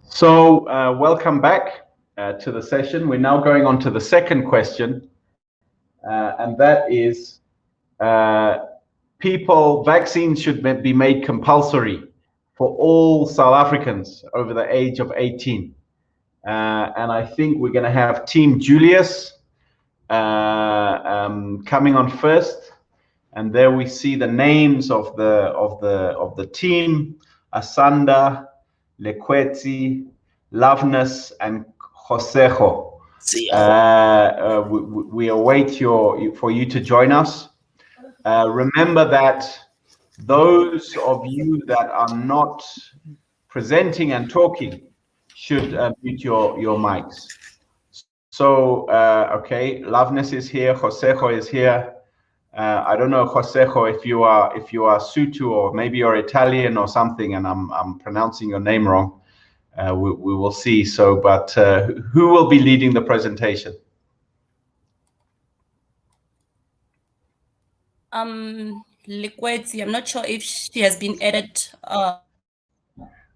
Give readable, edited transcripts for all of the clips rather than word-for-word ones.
So welcome back to the session. We're now going on to the second question, and that is, vaccines should be made compulsory for all South Africans over the age of 18. And I think we're going to have Team Julius coming on first, and there we see the names of the team: Asanda, Lekwetsi, Loveness, and Josejo. We await for you to join us. Remember that those of you that are not presenting and talking should mute your mics. So, okay, Loveness is here, Josejo is here. I don't know, Josejo, if you are Sutu or maybe you're Italian or something, and I'm pronouncing your name wrong. We will see. So, but who will be leading the presentation? Liquidity. I'm not sure if she has been added.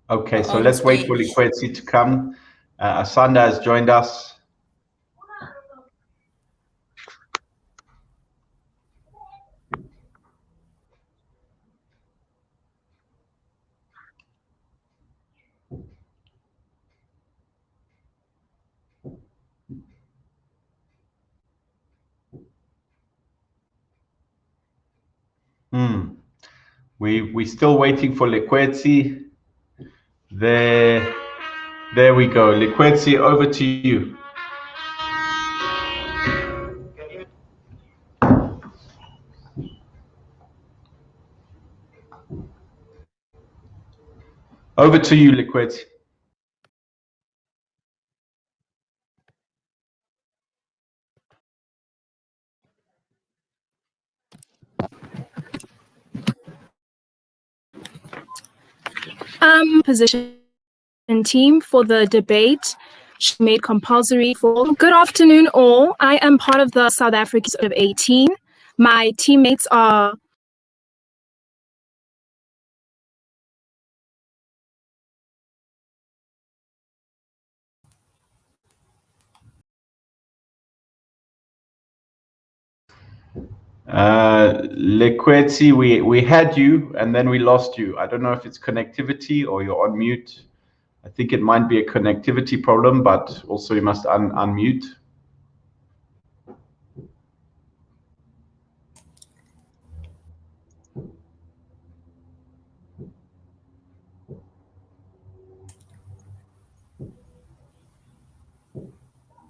Okay, so let's wait for Liquidity to come. Asanda has joined us. We're still waiting for Liquidity. There we go. Liquidity, over to you. Over to you, Liquidity. Position team for the debate made compulsory for. Good afternoon, all. I am part of the South Africans of 18. My teammates are Liquidity, we had you and then we lost you. I don't know if it's connectivity or you're on mute. I think it might be a connectivity problem, but also you must unmute.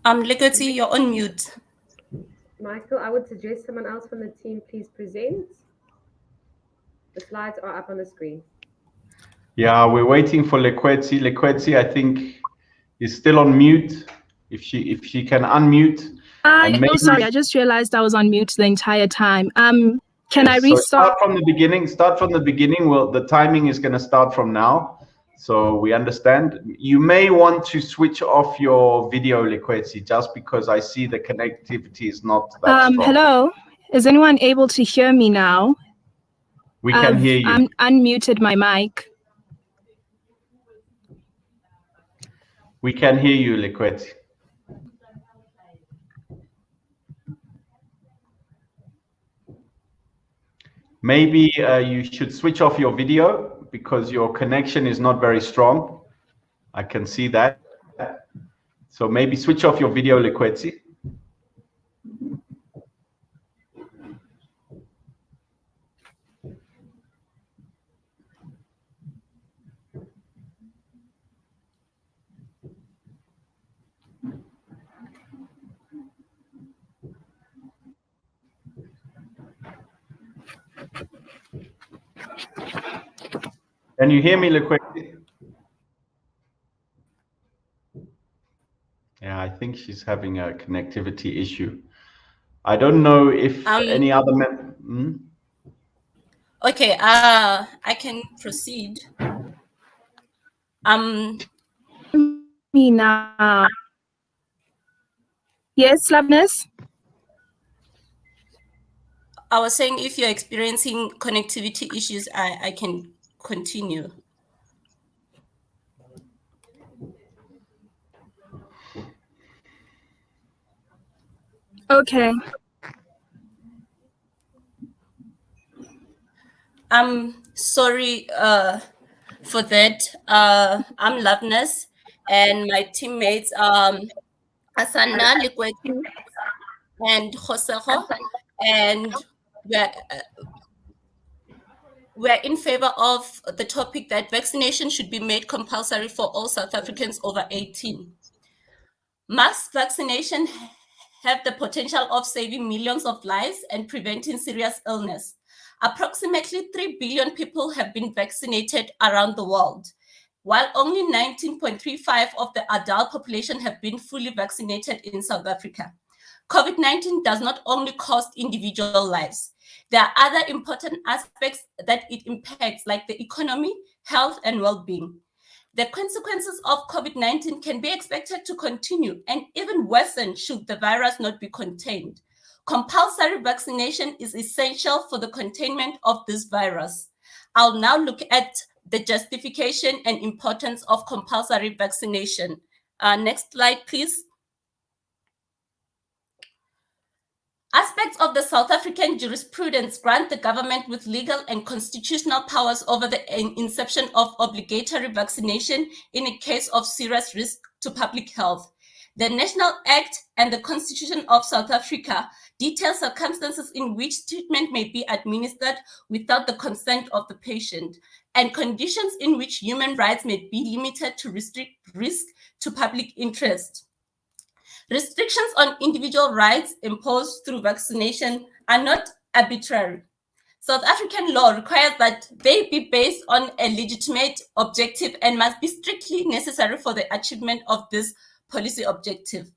Liquidity, you're on mute. Michael, I would suggest someone else from the team please present. The slides are up on the screen. Yeah, we're waiting for Liquidity. Liquidity, I think, is still on mute. If she can unmute. sorry, I just realized I was on mute the entire time. Can I restart? So start from the beginning. Start from the beginning. Well, the timing is going to start from now, so we understand. You may want to switch off your video, Liquidity, just because I see the connectivity is not that strong. Hello, is anyone able to hear me now? We can hear you. I'm unmuted my mic. We can hear you, Liquidity. Maybe you should switch off your video because your connection is not very strong. I can see that. So maybe switch off your video, Liquidity. Can you hear me, Liquidity? Yeah, I think she's having a connectivity issue. I don't know if any other Okay, I can proceed. Me now. Yes, Loveness? I was saying if you're experiencing connectivity issues, I can continue. Okay. I'm sorry for that. I'm Loveness, and my teammates Asana, Likweti, and Josejo, and we're we're in favor of the topic that vaccination should be made compulsory for all South Africans over 18. Mass vaccination have the potential of saving millions of lives and preventing serious illness. Approximately 3 billion people have been vaccinated around the world, while only 19.35% of the adult population have been fully vaccinated in South Africa. COVID-19 does not only cost individual lives. There are other important aspects that it impacts, like the economy, health, and well-being. The consequences of COVID-19 can be expected to continue and even worsen should the virus not be contained. Compulsory vaccination is essential for the containment of this virus. I'll now look at the justification and importance of compulsory vaccination. Next slide, please. Aspects of the South African jurisprudence grant the government with legal and constitutional powers over the inception of obligatory vaccination in a case of serious risk to public health. The National Act and the Constitution of South Africa detail circumstances in which treatment may be administered without the consent of the patient, and conditions in which human rights may be limited to restrict risk to public interest. Restrictions on individual rights imposed through vaccination are not arbitrary. South African law requires that they be based on a legitimate objective and must be strictly necessary for the achievement of this policy objective.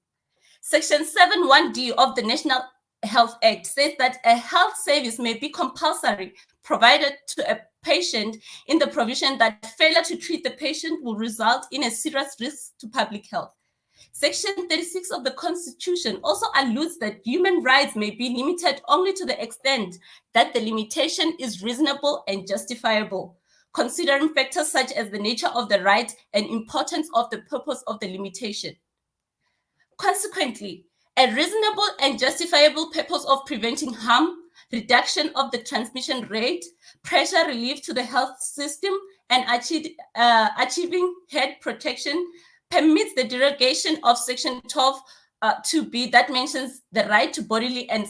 Section 7(1)(d) of the National Health Act says that a health service may be compulsory provided to a patient in the provision that failure to treat the patient will result in a serious risk to public health. Section 36 of the Constitution also alludes that human rights may be limited only to the extent that the limitation is reasonable and justifiable, considering factors such as the nature of the right and importance of the purpose of the limitation. Consequently, a reasonable and justifiable purpose of preventing harm, reduction of the transmission rate, pressure relief to the health system, and achieving herd protection permits the derogation of Section 12 2B that mentions the right to bodily and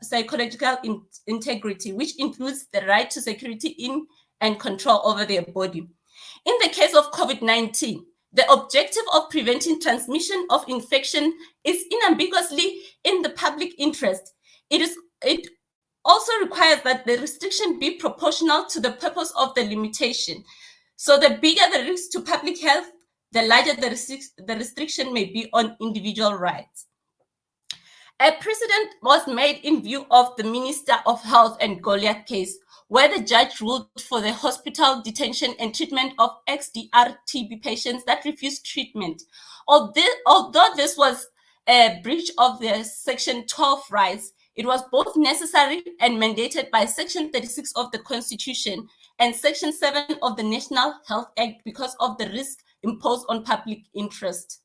psychological integrity, which includes the right to security in and control over their body. In the case of COVID-19, the objective of preventing transmission of infection is unambiguously in the public interest. It also requires that the restriction be proportional to the purpose of the limitation. So the bigger the risk to public health, the larger the restriction may be on individual rights. A precedent was made in view of the Minister of Health and Goliath case, where the judge ruled for the hospital detention and treatment of XDR TB patients that refused treatment. Although this was a breach of the Section 12 rights, it was both necessary and mandated by Section 36 of the Constitution and Section 7 of the National Health Act because of the risk imposed on public interest.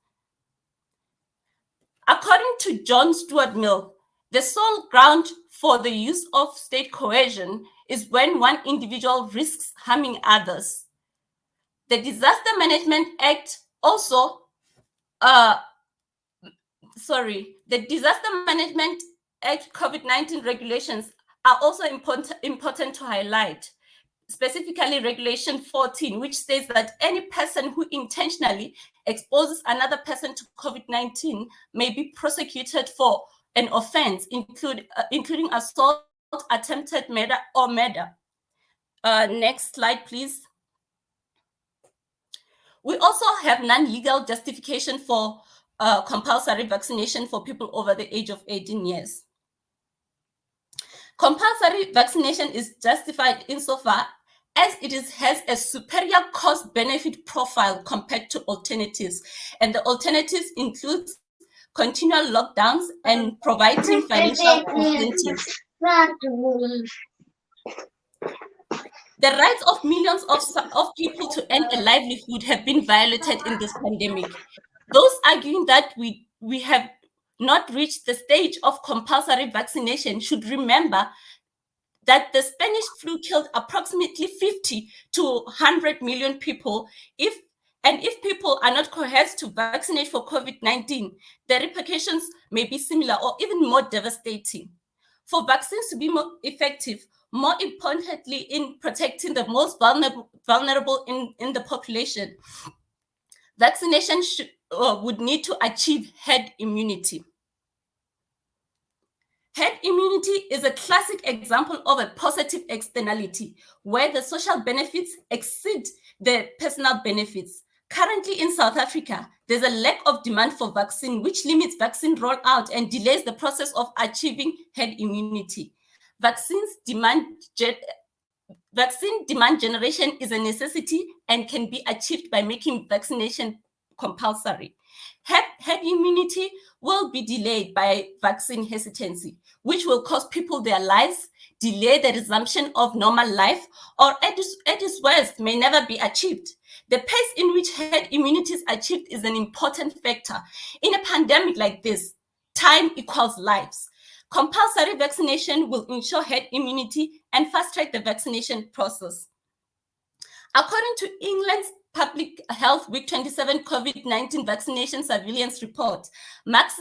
According to John Stuart Mill, the sole ground for the use of state coercion is when one individual risks harming others. The Disaster Management Act also, the Disaster Management Act COVID-19 regulations are also important to highlight. Specifically Regulation 14, which states that any person who intentionally exposes another person to COVID-19 may be prosecuted for an offense, including assault, attempted murder, or murder. Next slide, please. We also have non-legal justification for compulsory vaccination for people over the age of 18 years. Compulsory vaccination is justified insofar as it has a superior cost-benefit profile compared to alternatives. And the alternatives include continual lockdowns and providing financial incentives. The rights of millions of people to earn a livelihood have been violated in this pandemic. Those arguing that we have not reached the stage of compulsory vaccination should remember that the Spanish flu killed approximately 50 to 100 million people. If people are not coerced to vaccinate for COVID-19, the repercussions may be similar or even more devastating. For vaccines to be more effective, more importantly in protecting the most vulnerable in the population, vaccination would need to achieve herd immunity. Herd immunity is a classic example of a positive externality where the social benefits exceed the personal benefits. Currently in South Africa, there's a lack of demand for vaccine, which limits vaccine rollout and delays the process of achieving herd immunity. Vaccine demand generation is a necessity and can be achieved by making vaccination compulsory. Herd immunity will be delayed by vaccine hesitancy, which will cost people their lives, delay the resumption of normal life, or at its worst, may never be achieved. The pace in which herd immunity is achieved is an important factor. In a pandemic like this, time equals lives. Compulsory vaccination will ensure herd immunity and fast-track the vaccination process. According to England's Public Health Week 27 COVID-19 vaccination surveillance report, mass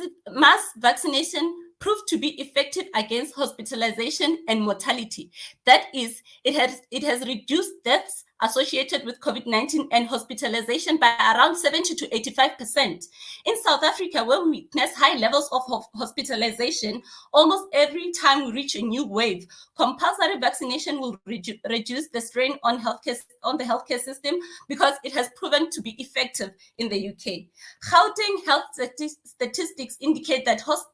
vaccination proved to be effective against hospitalization and mortality. That is, it has reduced deaths associated with COVID-19 and hospitalization by around 70 to 85%. In South Africa, where we witness high levels of hospitalization almost every time we reach a new wave, compulsory vaccination will reduce the strain on the healthcare system because it has proven to be effective in the UK. Gauteng health statistics indicate that hospital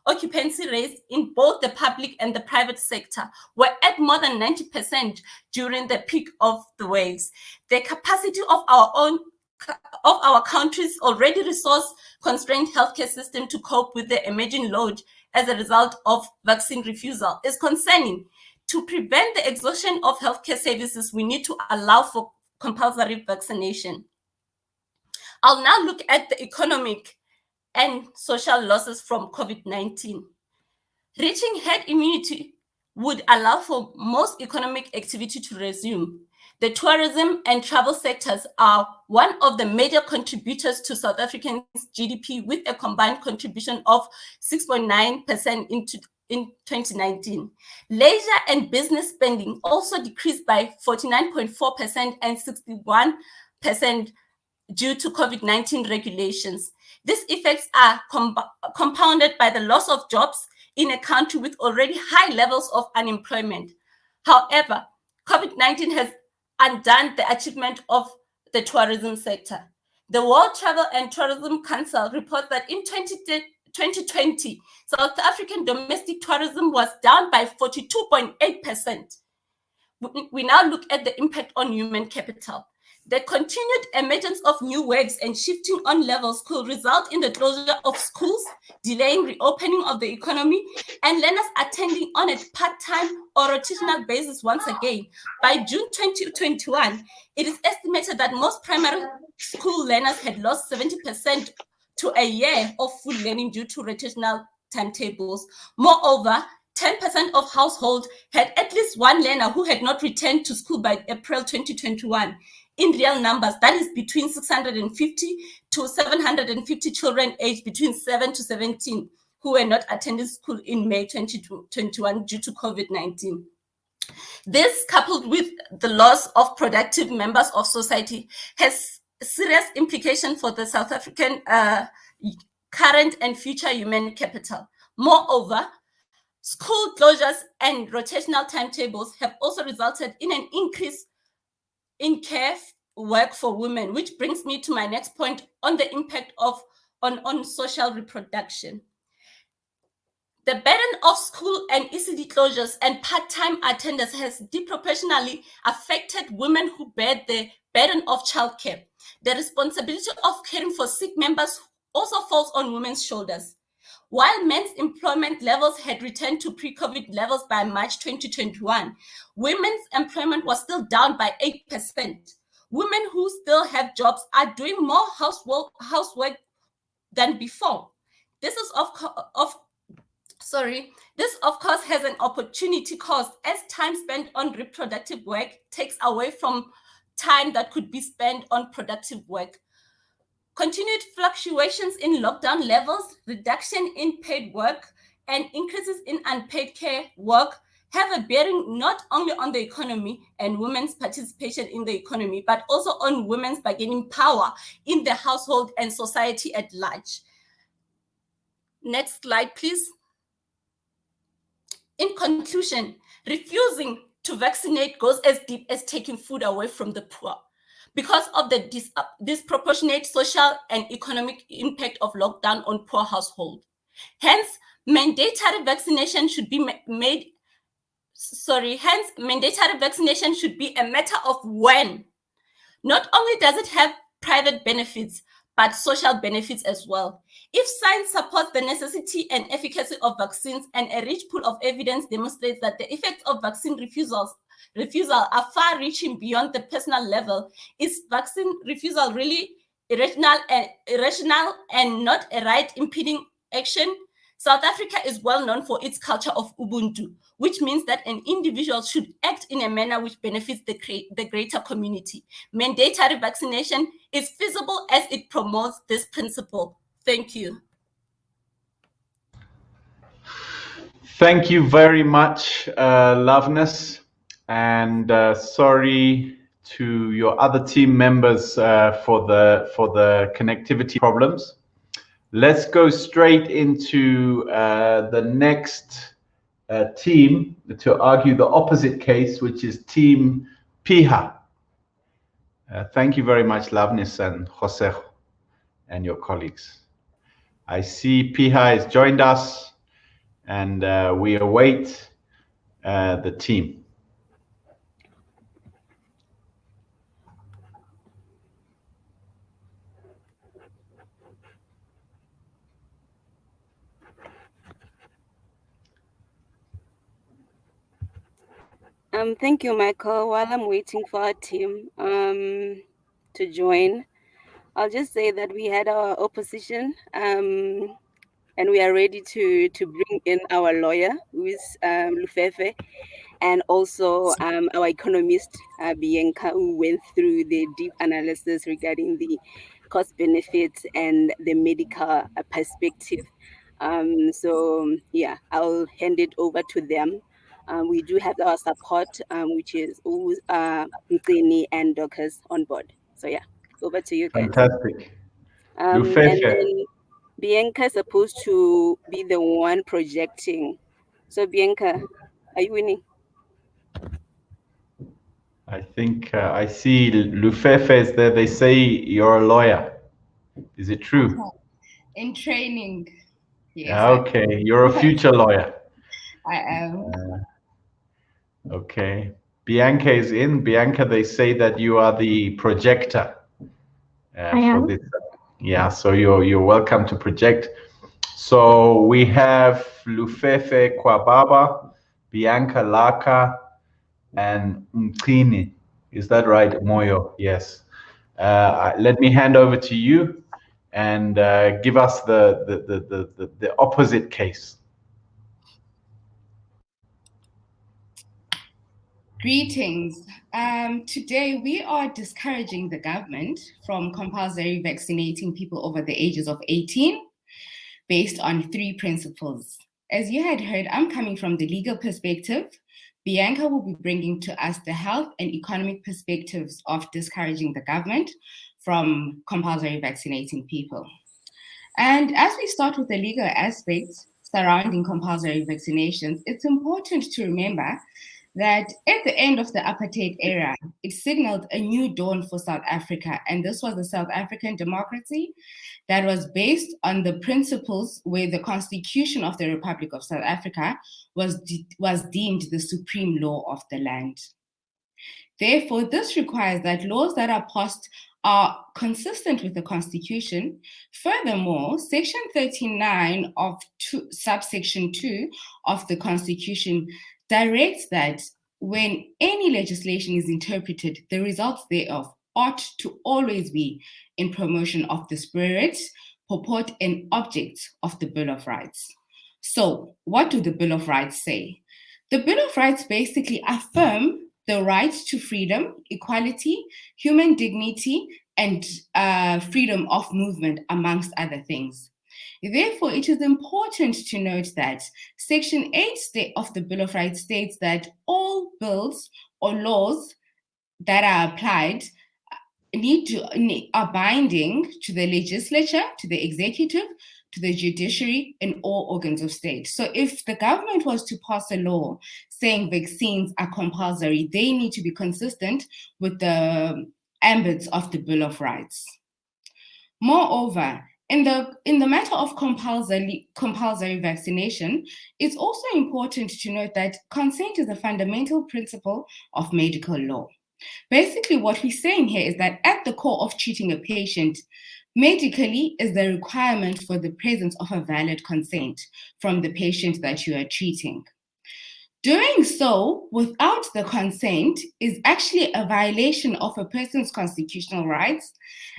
occupancy rates in both the public and the private sector were at more than 90% during the peak of the waves. The capacity of our country's already resource-constrained healthcare system to cope with the emerging load as a result of vaccine refusal is concerning. To prevent the exhaustion of healthcare services, we need to allow for compulsory vaccination. I'll now look at the economic and social losses from COVID-19. Reaching herd immunity would allow for most economic activity to resume. The tourism and travel sectors are one of the major contributors to South Africa's GDP, with a combined contribution of 6.9% in 2019. Leisure and business spending also decreased by 49.4% and 61% due to COVID-19 regulations. These effects are compounded by the loss of jobs in a country with already high levels of unemployment. However, COVID-19 has undone the achievement of the tourism sector. The World Travel and Tourism Council reports that in 2020, South African domestic tourism was down by 42.8%. We now look at the impact on human capital. The continued emergence of new waves and shifting on levels could result in the closure of schools, delaying reopening of the economy, and learners attending on a part-time or rotational basis once again. By June 2021, it is estimated that most primary school learners had lost 70% to a year of full learning due to rotational timetables. Moreover, 10% of households had at least one learner who had not returned to school by April 2021. In real numbers, that is between 650 to 750 children aged between 7 to 17 who were not attending school in May 2021 due to COVID-19. This, coupled with the loss of productive members of society, has serious implications for the South African current and future human capital. Moreover, school closures and rotational timetables have also resulted in an increase in care work for women, which brings me to my next point on the impact on social reproduction. The burden of school and ECD closures and part-time attendance has disproportionately affected women who bear the burden of childcare. The responsibility of caring for sick members also falls on women's shoulders. While men's employment levels had returned to pre-COVID levels by March 2021, women's employment was still down by 8%. Women who still have jobs are doing more housework than before. This of course has an opportunity cost, as time spent on reproductive work takes away from time that could be spent on productive work. Continued fluctuations in lockdown levels, reduction in paid work, and increases in unpaid care work have a bearing not only on the economy and women's participation in the economy, but also on women's bargaining power in the household and society at large. Next slide, please. In conclusion, refusing to vaccinate goes as deep as taking food away from the poor. Because of the disproportionate social and economic impact of lockdown on poor households. Hence, mandatory vaccination should be mandatory vaccination should be a matter of when. Not only does it have private benefits, but social benefits as well. If science supports the necessity and efficacy of vaccines and a rich pool of evidence demonstrates that the effects of vaccine refusal are far-reaching beyond the personal level, is vaccine refusal really irrational and not a right impeding action? South Africa is well known for its culture of Ubuntu, which means that an individual should act in a manner which benefits the greater community. Mandatory vaccination is feasible as it promotes this principle. Thank you. Thank you very much, Loveness, and sorry to your other team members for the connectivity problems. Let's go straight into the next team to argue the opposite case, which is Team Piha. Thank you very much, Loveness and Jose and your colleagues. I see Piha has joined us, and we await the team. Thank you, Michael. While I'm waiting for our team to join, I'll just say that we had our opposition, and we are ready to bring in our lawyer, who is Lufefe, and also our economist, Bianca, who went through the deep analysis regarding the cost benefits and the medical perspective. So yeah, I'll hand it over to them. We do have our support, which is Mcini and Docus on board. So yeah, over to you guys. Fantastic. And then Bianca is supposed to be the one projecting. So Bianca, are you winning? I think I see Lufefe is there. They say you're a lawyer. Is it true? In training. Yes. Okay, you're a future lawyer. I am. Okay. Bianca is in. Bianca, they say that you are the projector. I am. For this. Yeah, so you're welcome to project. So we have Lufefe Kwababa, Bianca Laka, and Mcini. Is that right, Moyo? Yes. Let me hand over to you and give us the opposite case. Greetings. Today we are discouraging the government from compulsory vaccinating people over the ages of 18 based on 3 principles. As you had heard, I'm coming from the legal perspective. Bianca will be bringing to us the health and economic perspectives of discouraging the government from compulsory vaccinating people. And as we start with the legal aspects surrounding compulsory vaccinations, it's important to remember that at the end of the apartheid era, it signaled a new dawn for South Africa. And this was a South African democracy that was based on the principles where the Constitution of the Republic of South Africa was deemed the supreme law of the land. Therefore, this requires that laws that are passed are consistent with the Constitution. Furthermore, Section 39 of subsection 2 of the Constitution directs that when any legislation is interpreted, the results thereof ought to always be in promotion of the spirit, purport, and object of the Bill of Rights. So, what do the Bill of Rights say? The Bill of Rights basically affirm the right to freedom, equality, human dignity, and freedom of movement, amongst other things. Therefore, it is important to note that Section 8 of the Bill of Rights states that all bills or laws that are applied are binding to the legislature, to the executive, to the judiciary, and all organs of state. So if the government was to pass a law saying vaccines are compulsory, they need to be consistent with the ambits of the Bill of Rights. Moreover, in the matter of compulsory vaccination, it's also important to note that consent is a fundamental principle of medical law. Basically, what we're saying here is that at the core of treating a patient medically is the requirement for the presence of a valid consent from the patient that you are treating. Doing so without the consent is actually a violation of a person's constitutional rights,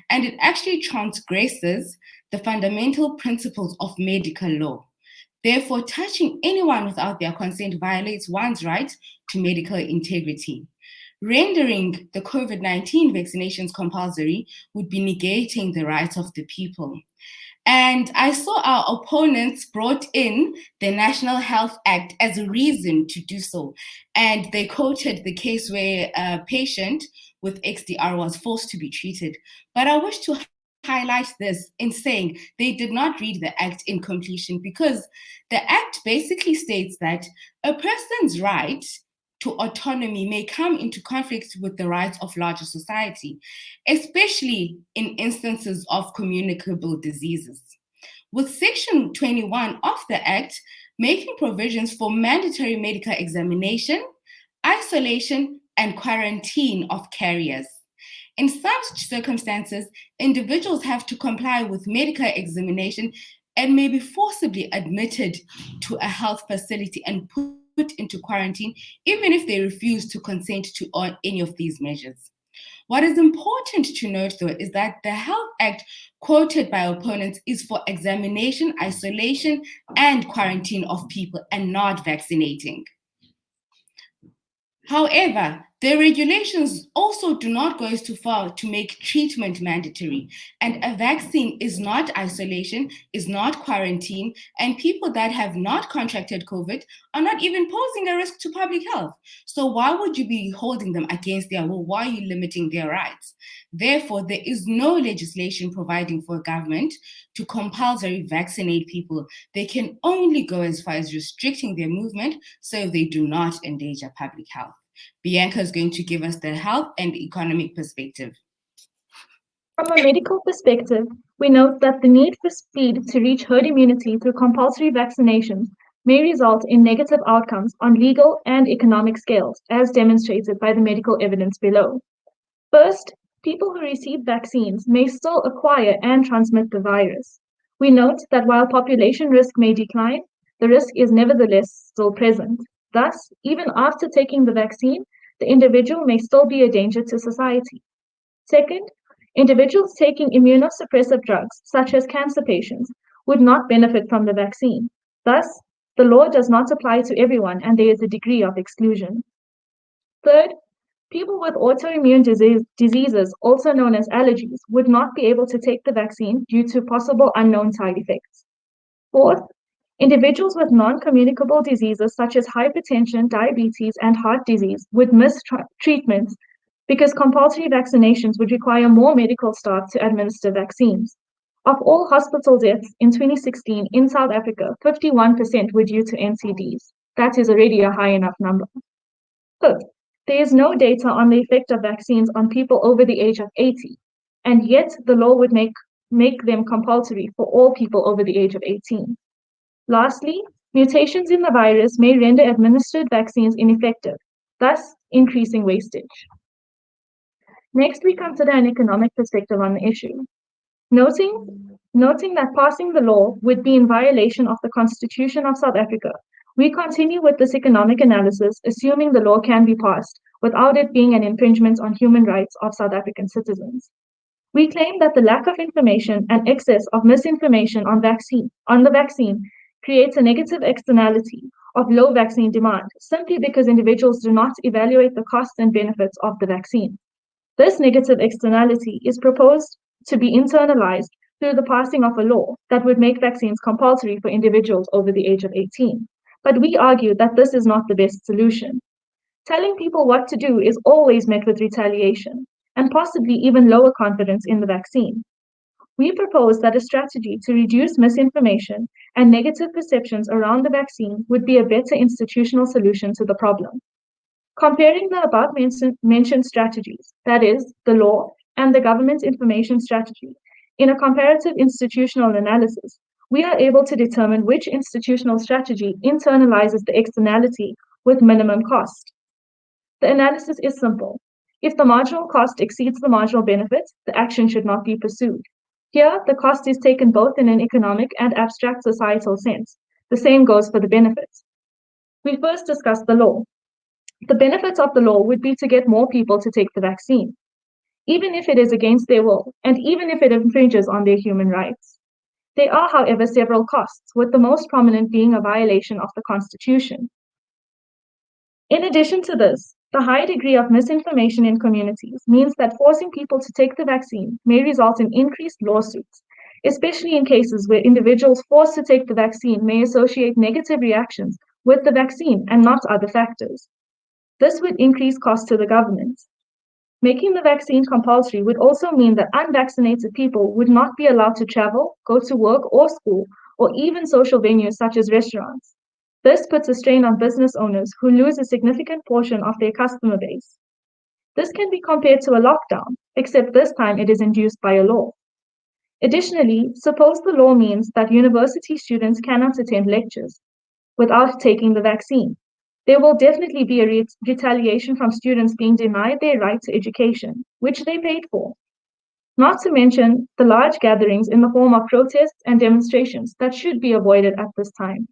and it actually transgresses the fundamental principles of medical law. Therefore, touching anyone without their consent violates one's right to medical integrity. Rendering the COVID-19 vaccinations compulsory would be negating the rights of the people. And I saw our opponents brought in the National Health Act as a reason to do so. And they quoted the case where a patient with XDR was forced to be treated. But I wish to highlight this in saying they did not read the act in completion, because the act basically states that a person's right to autonomy may come into conflict with the rights of larger society, especially in instances of communicable diseases. With Section 21 of the Act making provisions for mandatory medical examination, isolation, and quarantine of carriers. In such circumstances, individuals have to comply with medical examination and may be forcibly admitted to a health facility and put into quarantine, even if they refuse to consent to any of these measures. What is important to note, though, is that the Health Act quoted by opponents is for examination, isolation, and quarantine of people, and not vaccinating. However, the regulations also do not go too far to make treatment mandatory, and a vaccine is not isolation, is not quarantine, and people that have not contracted COVID are not even posing a risk to public health. So why would you be holding them against their will? Why are you limiting their rights? Therefore, there is no legislation providing for a government to compulsory vaccinate people. They can only go as far as restricting their movement so they do not endanger public health. Bianca is going to give us the health and economic perspective. From a medical perspective, we note that the need for speed to reach herd immunity through compulsory vaccinations may result in negative outcomes on legal and economic scales, as demonstrated by the medical evidence below. First, people who receive vaccines may still acquire and transmit the virus. We note that while population risk may decline, the risk is nevertheless still present. Thus, even after taking the vaccine, the individual may still be a danger to society. Second, individuals taking immunosuppressive drugs, such as cancer patients, would not benefit from the vaccine. Thus, the law does not apply to everyone, and there is a degree of exclusion. Third, people with autoimmune diseases, also known as allergies, would not be able to take the vaccine due to possible unknown side effects. Fourth, individuals with non-communicable diseases such as hypertension, diabetes, and heart disease would miss treatments because compulsory vaccinations would require more medical staff to administer vaccines. Of all hospital deaths in 2016 in South Africa, 51% were due to NCDs. That is already a high enough number. Fifth, there is no data on the effect of vaccines on people over the age of 80, and yet the law would make them compulsory for all people over the age of 18. Lastly, mutations in the virus may render administered vaccines ineffective, thus increasing wastage. Next, we consider an economic perspective on the issue. Noting that passing the law would be in violation of the Constitution of South Africa, we continue with this economic analysis, assuming the law can be passed without it being an infringement on human rights of South African citizens. We claim that the lack of information and excess of misinformation on the vaccine creates a negative externality of low vaccine demand, simply because individuals do not evaluate the costs and benefits of the vaccine. This negative externality is proposed to be internalized through the passing of a law that would make vaccines compulsory for individuals over the age of 18. But we argue that this is not the best solution. Telling people what to do is always met with retaliation and possibly even lower confidence in the vaccine. We propose that a strategy to reduce misinformation and negative perceptions around the vaccine would be a better institutional solution to the problem. Comparing the above mentioned strategies, that is, the law and the government's information strategy, in a comparative institutional analysis, we are able to determine which institutional strategy internalizes the externality with minimum cost. The analysis is simple. If the marginal cost exceeds the marginal benefit, the action should not be pursued. Here, the cost is taken both in an economic and abstract societal sense. The same goes for the benefits. We first discuss the law. The benefits of the law would be to get more people to take the vaccine, even if it is against their will, and even if it infringes on their human rights. There are, however, several costs, with the most prominent being a violation of the Constitution. In addition to this, the high degree of misinformation in communities means that forcing people to take the vaccine may result in increased lawsuits, especially in cases where individuals forced to take the vaccine may associate negative reactions with the vaccine and not other factors. This would increase costs to the government. Making the vaccine compulsory would also mean that unvaccinated people would not be allowed to travel, go to work or school, or even social venues such as restaurants. This puts a strain on business owners who lose a significant portion of their customer base. This can be compared to a lockdown, except this time it is induced by a law. Additionally, suppose the law means that university students cannot attend lectures without taking the vaccine. There will definitely be a retaliation from students being denied their right to education, which they paid for. Not to mention the large gatherings in the form of protests and demonstrations that should be avoided at this time.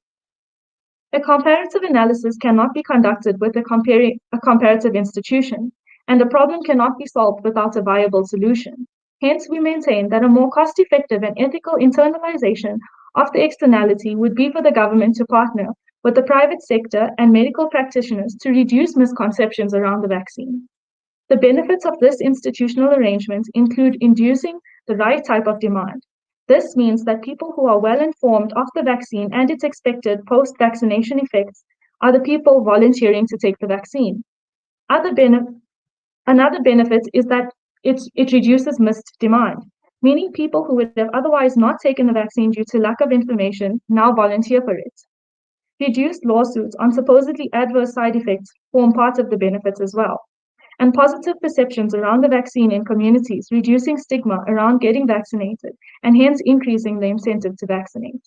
A comparative analysis cannot be conducted with a comparative institution, and the problem cannot be solved without a viable solution. Hence, we maintain that a more cost-effective and ethical internalization of the externality would be for the government to partner with the private sector and medical practitioners to reduce misconceptions around the vaccine. The benefits of this institutional arrangement include inducing the right type of demand. This means that people who are well informed of the vaccine and its expected post-vaccination effects are the people volunteering to take the vaccine. Another benefit is that it reduces missed demand, meaning people who would have otherwise not taken the vaccine due to lack of information now volunteer for it. Reduced lawsuits on supposedly adverse side effects form part of the benefits as well, and positive perceptions around the vaccine in communities, reducing stigma around getting vaccinated, and hence increasing the incentive to vaccinate.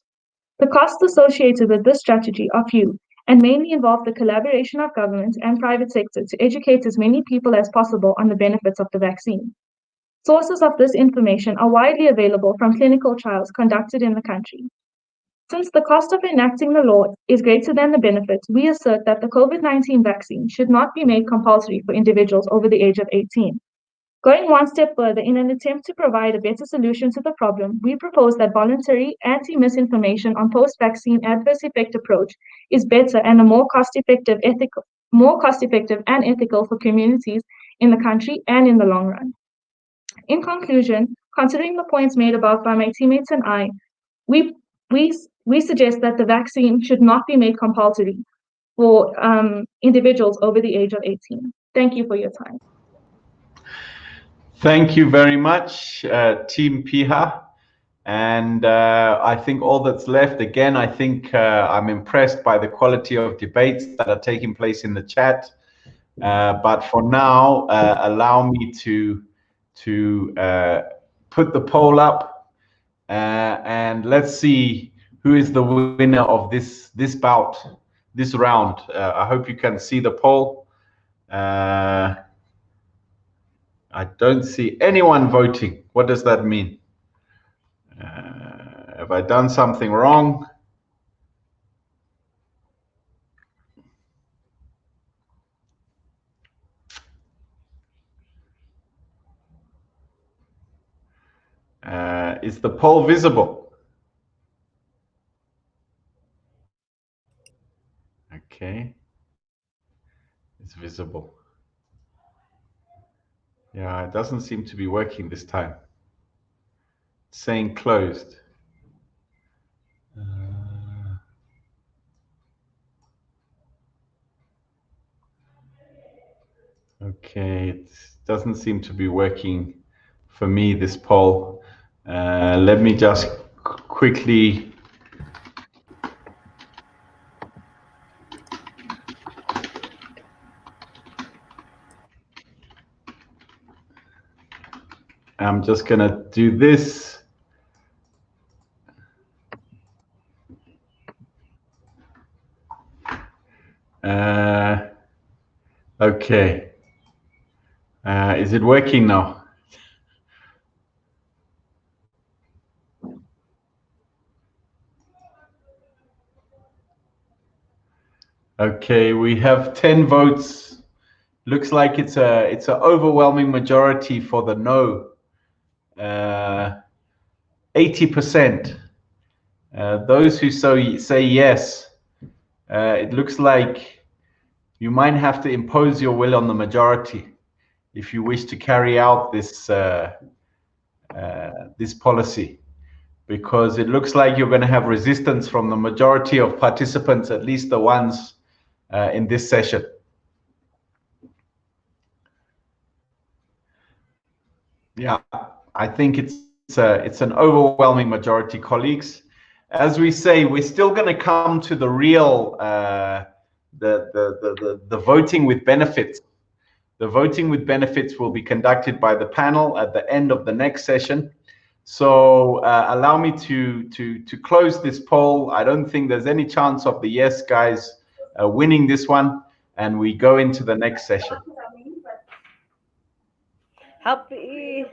The costs associated with this strategy are few, and mainly involve the collaboration of government and private sector to educate as many people as possible on the benefits of the vaccine. Sources of this information are widely available from clinical trials conducted in the country. Since the cost of enacting the law is greater than the benefit, we assert that the COVID-19 vaccine should not be made compulsory for individuals over the age of 18. Going one step further, in an attempt to provide a better solution to the problem, we propose that voluntary anti-misinformation on post-vaccine adverse effect approach is better and a more cost-effective and ethical for communities in the country and in the long run. In conclusion, considering the points made above by my teammates and I, we suggest that the vaccine should not be made compulsory for individuals over the age of 18. Thank you for your time. Thank you very much, Team Piha. And I think all that's left, again, I think I'm impressed by the quality of debates that are taking place in the chat. But for now, allow me to put the poll up and let's see who is the winner of this bout, this round. I hope you can see the poll. I don't see anyone voting. What does that mean? Have I done something wrong? Is the poll visible? Okay, it's visible. Yeah, it doesn't seem to be working this time. It's saying closed. Okay, it doesn't seem to be working for me, this poll. Let me just quickly I'm just going to do this. Okay. Is it working now? Okay, we have 10 votes. Looks like it's an overwhelming majority for the no. 80%. Those who say yes, it looks like you might have to impose your will on the majority if you wish to carry out this this policy, because it looks like you're going to have resistance from the majority of participants, at least the ones in this session. Yeah, I think it's an overwhelming majority, colleagues. As we say, we're still going to come to the real the voting with benefits. The voting with benefits will be conducted by the panel at the end of the next session. So allow me to close this poll. I don't think there's any chance of the yes guys winning this one, and we go into the next session. Happy.